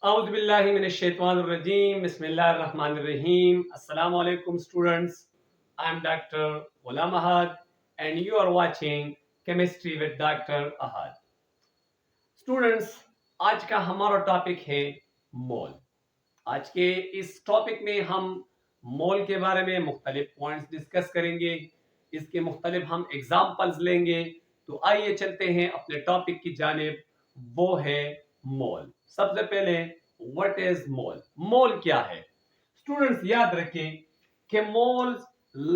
Auzubillahiminash-shaytanir-rajim. Bismillahir-rahmanir-rahim. Assalamu alaikum students. I am Dr. Ghulam Ahad and you are watching Chemistry with Dr. Ahad. Students, आज का हमारा topic है मोल। आज के इस टॉपिक में हम मोल के बारे में मुख्तलिफ पॉइंट्स डिस्कस करेंगे। इसके मुख्तलिफ हम एग्जाम्पल्स लेंगे। तो आइए चलते हैं अपने टॉपिक की जानिब, वो है मोल। सबसे पहले व्हाट इज मोल? मोल क्या है? स्टूडेंट्स याद रखें कि मोल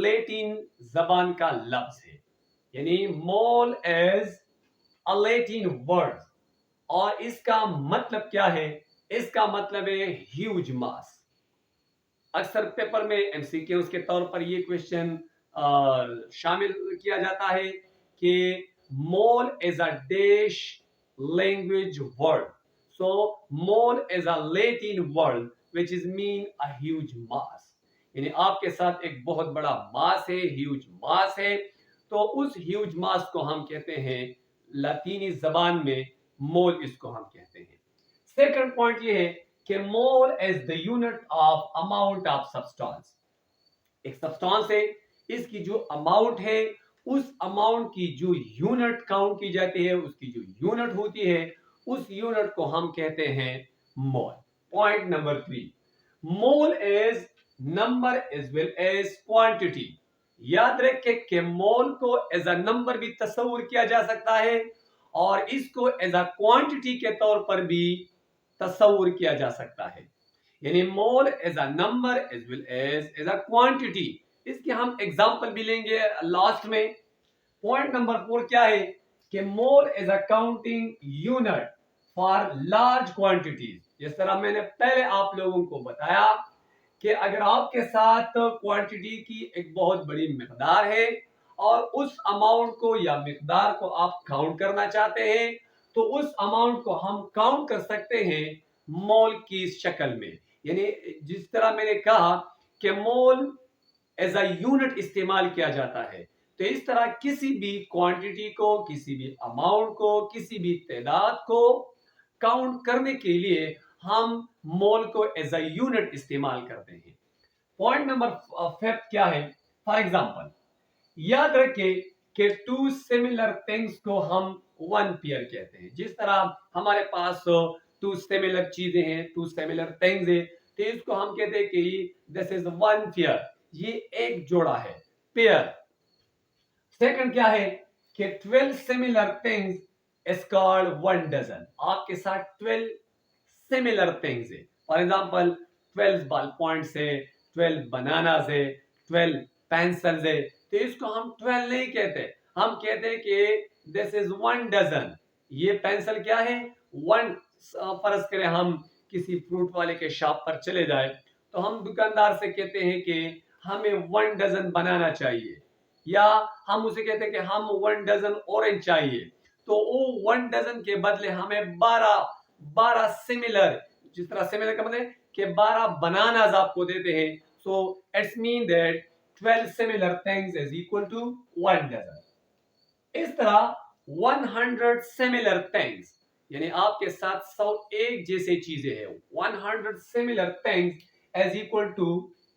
लैटिन जबान का लफ्ज है, यानी मोल इज अ लैटिन वर्ड और इसका मतलब क्या है? इसका मतलब है ह्यूज मास। अक्सर पेपर में एमसीक्यूज के तौर पर ये क्वेश्चन शामिल किया जाता है कि mole is a dash language word. So mole is a Latin word which is mean a huge mass, यानी आपके साथ एक बहुत बड़ा मास है, ह्यूज मास है। तो उस ह्यूज मास को हम कहते हैं लातीनी जबान में मोल, इसको हम कहते हैं। सेकंड पॉइंट ये है कि mole is the unit of amount of substance. एक सब्सटेंस है, इसकी जो अमाउंट है, उस अमाउंट की जो यूनिट काउंट की जाती है, उसकी जो यूनिट होती है, उस यूनिट को हम कहते हैं mole. Point number 3, mole is number as well as quantity. याद रखें कि मोल को एज अ नंबर भी तस्वुर किया जा सकता है और इसको एज अ क्वांटिटी के तौर पर भी तस्वुर किया जा सकता है, यानी mole as a number as well as a quantity. इसके हम एग्जांपल भी लेंगे लास्ट में। पॉइंट नंबर 4 क्या है कि mole is a counting unit for large quantities. जिस तरह मैंने पहले आप लोगों को बताया कि अगर आपके साथ क्वांटिटी की एक बहुत बड़ी मिकदार है और उस अमाउंट को या मिकदार को आप काउंट करना चाहते हैं, तो उस अमाउंट को हम काउंट कर सकते हैं मोल की शक्ल में। यानी जिस तरह मैंने कहा कि मोल एज अ यूनिट इस्तेमाल किया जाता है, तो इस तरह किसी भी क्वांटिटी को, किसी भी अमाउंट को, किसी भी तादाद को काउंट करने के लिए हम मोल को एज अ यूनिट इस्तेमाल करते हैं। पॉइंट नंबर 5 क्या है? फॉर एग्जांपल, याद रखें कि टू सिमिलर थिंग्स को हम वन पेयर कहते हैं। जिस तरह हमारे पास टू सिमिलर चीजें हैं, टू सिमिलर थिंग्स है, तो इसको हम कहते हैं कि दिस इज वन पेयर, ये एक जोड़ा है, पेयर। सेकंड क्या है कि 12 similar things is called one dozen. आपके साथ 12 सिमिलर थिंग्स है, फॉर एग्जांपल 12 बॉल पॉइंट्स है, 12 बनानास है, 12 पेंसिल्स है, तो इसको हम 12 नहीं कहते, हम कहते हैं कि दिस इज वन डजन। ये पेंसिल क्या है? वन। फर्ज करें हम किसी फ्रूट वाले के शॉप पर चले जाए, तो हम दुकानदार से कहते हैं कि हमें वन डजन बनाना चाहिए, या हम उसे कहते हैं कि हम वन डजन ऑरेंज चाहिए। तो वो वन डजन के बदले हमें 12 सिमिलर, जिस तरह सिमिलर का मतलब कि 12 बनानास आपको देते हैं। So it's mean that 12 similar things is equal to one dozen. इस तरह 100 सिमिलर थिंग्स, यानी आपके साथ 100 एक जैसे चीजें हैं, 100 similar things is equal to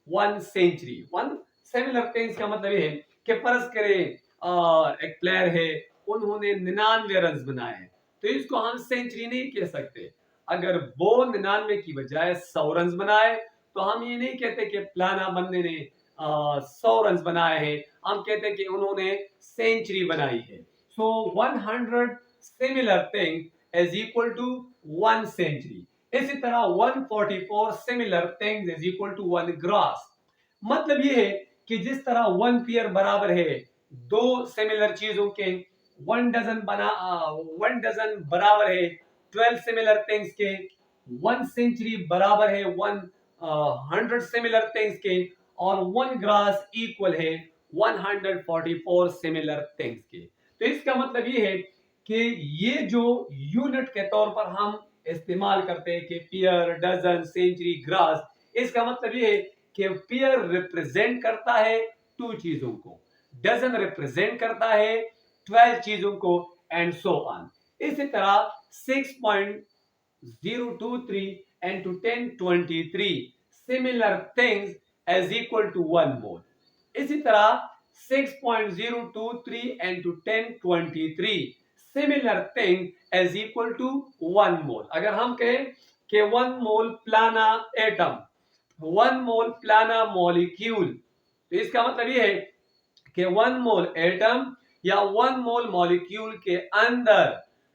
one century. One similar things का मतलब ये है कि फर्ज करें एक प्लेयर है, उन्होंने 99 रन बनाए हैं, तो इसको हम सेंचुरी नहीं कह सकते। अगर वो 99 की बजाय 100 रन बनाए, तो हम ये नहीं कहते कि फलाना बंदे ने 100 रन बनाए हैं, हम कहते हैं कि उन्होंने सेंचुरी बनाई है। So 100 similar thing is equal to one century. इसी तरह 144 similar things is equal to one gross. मतलब ये है कि जिस तरह वन पेयर बराबर है दो सिमिलर चीजों के, वन डजन बराबर है 12 सिमिलर थिंग्स के, वन सेंचुरी बराबर है 100 सिमिलर थिंग्स के, और वन ग्रास इक्वल है 144 सिमिलर थिंग्स के। तो इसका मतलब ये है कि ये जो यूनिट के तौर पर हम इस्तेमाल करते हैं कि पेयर, डजन, सेंचुरी, ग्रास, इसका मतलब ये है कि पेयर रिप्रेजेंट करता है 2 चीजों को, डजन रिप्रेजेंट करता है 12 चीजों को, एंड सो ऑन। इसी तरह 6.9 6.023 and to 1023 similar things as equal to 1 mole. इसी तरह 6.023 and to 1023 similar thing as equal to 1 mole. अगर हम कहें कि 1 mole प्लाना एटम, 1 mole प्लाना मॉलिक्यूल, तो इसका मतलब ये है कि 1 मोल एटम या 1 मोल मॉलिक्यूल के अंदर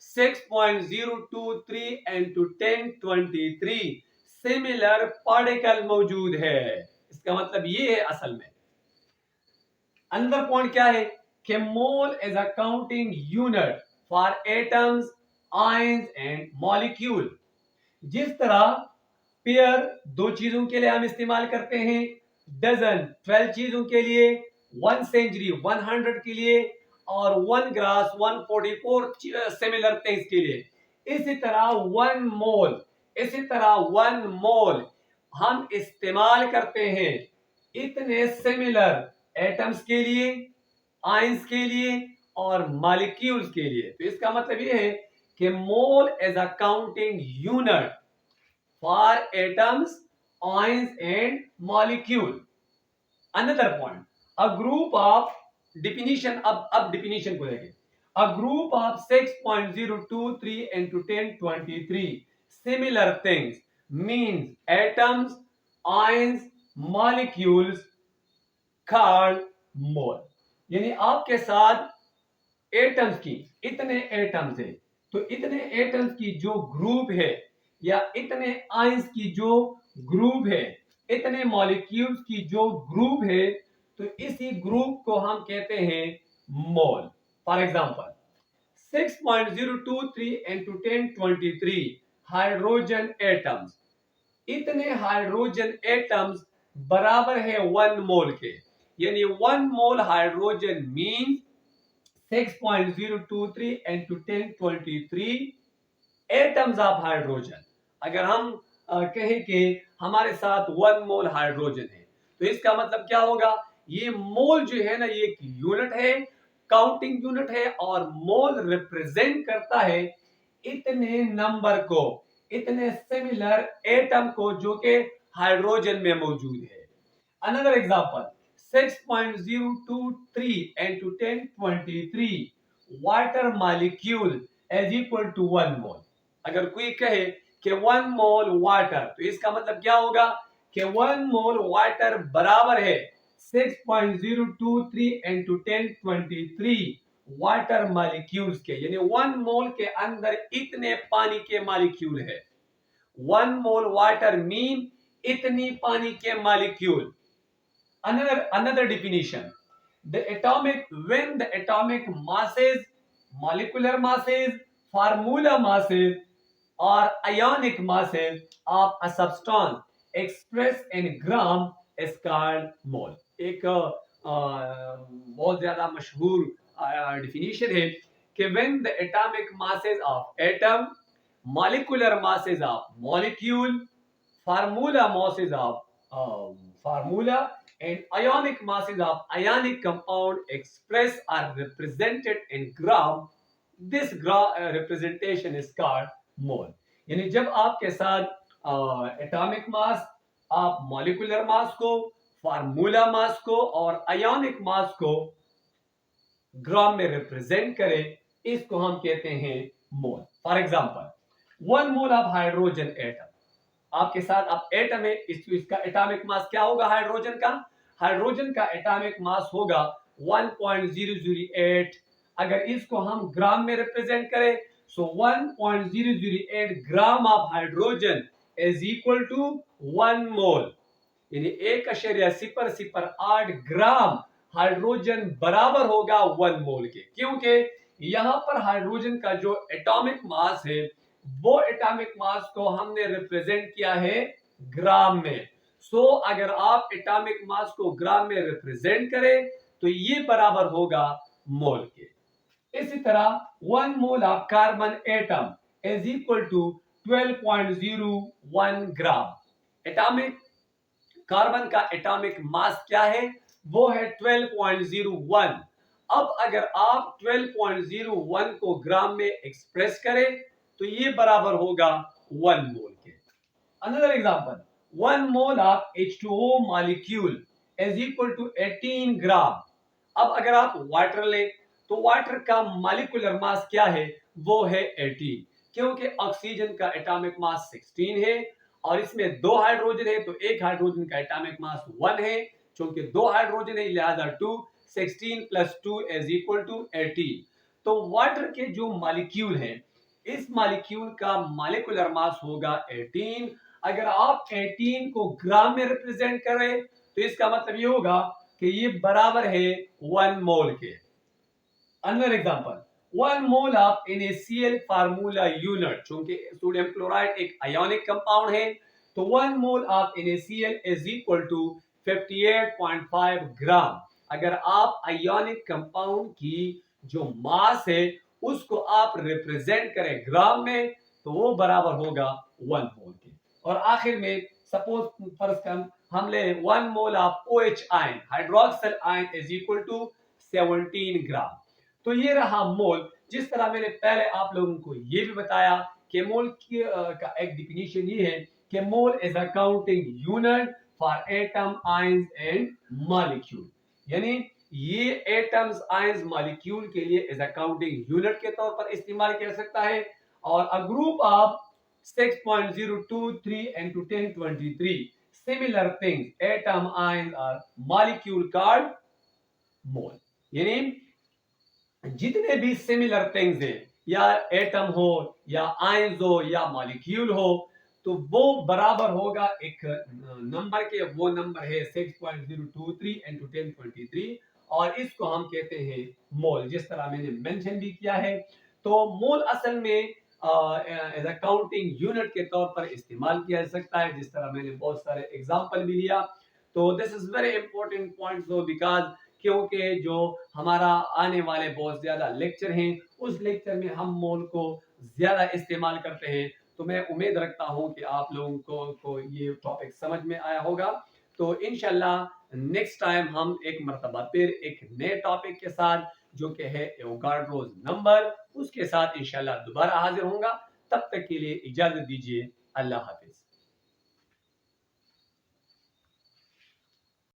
6.023 and to 1023 सिमिलर पार्टिकल मौजूद है। इसका मतलब ये है असल में। अंदर पॉइंट क्या है कि mole is a counting unit for atoms, ions and molecule. जिस तरह पेयर 2 चीजों के लिए हम इस्तेमाल करते हैं, डजन 12 चीजों के लिए, 1 सेंचुरी 100 के लिए और 1 ग्रास 144 सिमिलर थिंग्स के लिए, इसी तरह 1 मोल हम इस्तेमाल करते हैं इतने सिमिलर एटम्स के लिए, आयंस के लिए और मॉलिक्यूल्स के लिए। तो इसका मतलब ये है कि mole is a counting unit for atoms, ions and molecule. Another point, a group of definition, अब definition को देखें। A group of 6.023 and to 1023 similar things means atoms, ions, molecules called mole। यानी आपके साथ एटम्स की इतने atoms है, तो इतने एटम्स की जो ग्रुप है या इतने आयंस की जो ग्रुप है, इतने मॉलिक्यूल्स की जो ग्रुप है, तो इसी ग्रुप को हम कहते हैं mole. For example 6.023 and to 1023 hydrogen atoms, इतने हाइड्रोजन एटम्स बराबर है 1 मोल के। यानी 1 mole hydrogen means 6.023 and to 1023 atoms of hydrogen. अगर हम कहें कि हमारे साथ 1 मोल हाइड्रोजन है, तो इसका मतलब क्या होगा, ये मोल जो है ना, ये एक यूनिट है, काउंटिंग यूनिट है, और मोल रिप्रेजेंट करता है इतने नंबर को, इतने सिमिलर एटम को जो कि हाइड्रोजन में मौजूद है। Another example 6.023 and to 1023 water molecule is equal to 1 mole. अगर कोई कहे कि 1 मोल वाटर, तो इसका मतलब क्या होगा कि 1 मोल वाटर बराबर है 6.023 and to 1023 वाटर मॉलिक्यूल्स के। यानी 1 मोल के अंदर इतने पानी के मॉलिक्यूल है। 1 मोल वाटर मीन इतनी पानी के molecule. Another definition, when the atomic masses, molecular masses, formula masses or ionic masses of a substance expressed in gram is called mole। एक बहुत ज्यादा मशहूर definition है कि when the atomic masses of atom, molecular masses of molecule, formula masses of formula and ionic masses of ionic compound expressed are represented in gram, this representation is called mole। यानी जब आपके साथ atomic mass, आप molecular mass को, formula mass को और ionic मास को ग्राम में रिप्रेजेंट करें, इसको हम कहते हैं mole. For example 1 mole of hydrogen atom, आपके साथ अब एटम है, इसका एटॉमिक मास क्या होगा हाइड्रोजन का? हाइड्रोजन का एटॉमिक मास होगा 1.008। अगर इसको हम ग्राम में रिप्रेजेंट करें, so 1.008 gram of hydrogen is equal to 1 mole. यानी 1.008 ग्राम हाइड्रोजन बराबर होगा 1 मोल के। क्योंकि यहां पर हाइड्रोजन का जो एटॉमिक मास है, वो एटॉमिक मास को हमने रिप्रेजेंट किया है ग्राम में। सो अगर आप एटॉमिक मास को ग्राम में रिप्रेजेंट करें, तो ये बराबर होगा मोल के। इसी तरह 1 mole of carbon atom is equal to 12.01 gram. Atomic carbon का एटॉमिक मास क्या है? वो है 12.01। अब अगर आप 12.01 को ग्राम में एक्सप्रेस करें, तो ये बराबर होगा 1 मोल के। Another example, 1 mole of H2O molecule is equal to 18 ग्राम। अब अगर आप वाटर ले तो वाटर का मॉलिक्यूलर मास क्या है, वो है 18, क्योंकि ऑक्सीजन का एटॉमिक मास 16 है और इसमें दो हाइड्रोजन है तो एक हाइड्रोजन का एटॉमिक मास 1 है, क्योंकि दो हाइड्रोजन है लिहाजा 2, 16 प्लस 2 इज इक्वल टू 18। तो वाटर के जो मॉलिक्यूल हैं, इस मॉलिक्यूल का मॉलिक्यूलर मास होगा 18। अगर आप 18 को ग्राम में रिप्रेजेंट करें तो इसका मतलब ये होगा कि ये बराबर है 1 मोल के। Another example, 1 mole of NaCl formula unit, चूंकि सोडियम क्लोराइड एक आयोनिक कंपाउंड है तो 1 mole of NaCl is equal to 58.5 gram. अगर आप आयोनिक कंपाउंड की जो मास है उसको आप रिप्रेजेंट करें ग्राम में तो वो बराबर होगा 1 मोल के। और आखिर में सपोज फर्स्ट हम ले 1 mole of OH ion, hydroxyl ion is equal to 17 gram. तो ये रहा मोल। जिस तरह मैंने पहले आप लोगों को ये भी बताया कि मोल की का एक डिफिनीशन ये है कि mole is a counting unit for atom, ions and molecule. यानी ये एटम्स, आयंस, मॉलिक्यूल के लिए इज अ काउंटिंग यूनिट के तौर पर इस्तेमाल किया सकता है। और a group of 6.023 into 1023 similar things, atom, ions or molecule called mole। यानी जितने भी सिमिलर थिंग्स हैं, या एटम हो या आयंस हो या मॉलिक्यूल हो, तो वो बराबर होगा एक नंबर के, वो नंबर है 6.023 into 1023 और इसको हम कहते हैं मोल, जिस तरह मैंने मेंशन भी किया है। तो मोल असल में एज अ काउंटिंग यूनिट के तौर पर इस्तेमाल किया जा सकता है, जिस तरह मैंने बहुत सारे एग्जांपल भी लिया। तो this is very important point, so because क्योंकि जो हमारा आने वाले बहुत ज्यादा लेक्चर हैं उस लेक्चर में हम मोल को ज्यादा इस्तेमाल करते हैं। तो मैं उम्मीद रखता हूं कि आप लोगों को ये टॉपिक समझ में आया होगा। तो इंशाल्लाह नेक्स्ट टाइम हम एक मर्तबा फिर एक नए टॉपिक के साथ, जो कि है एवोगाड्रोस नंबर, उसके साथ इंशाल्लाह दोबारा हाजिर होऊंगा। तब तक के लिए इजाजत दीजिए। अल्लाह हाफिज।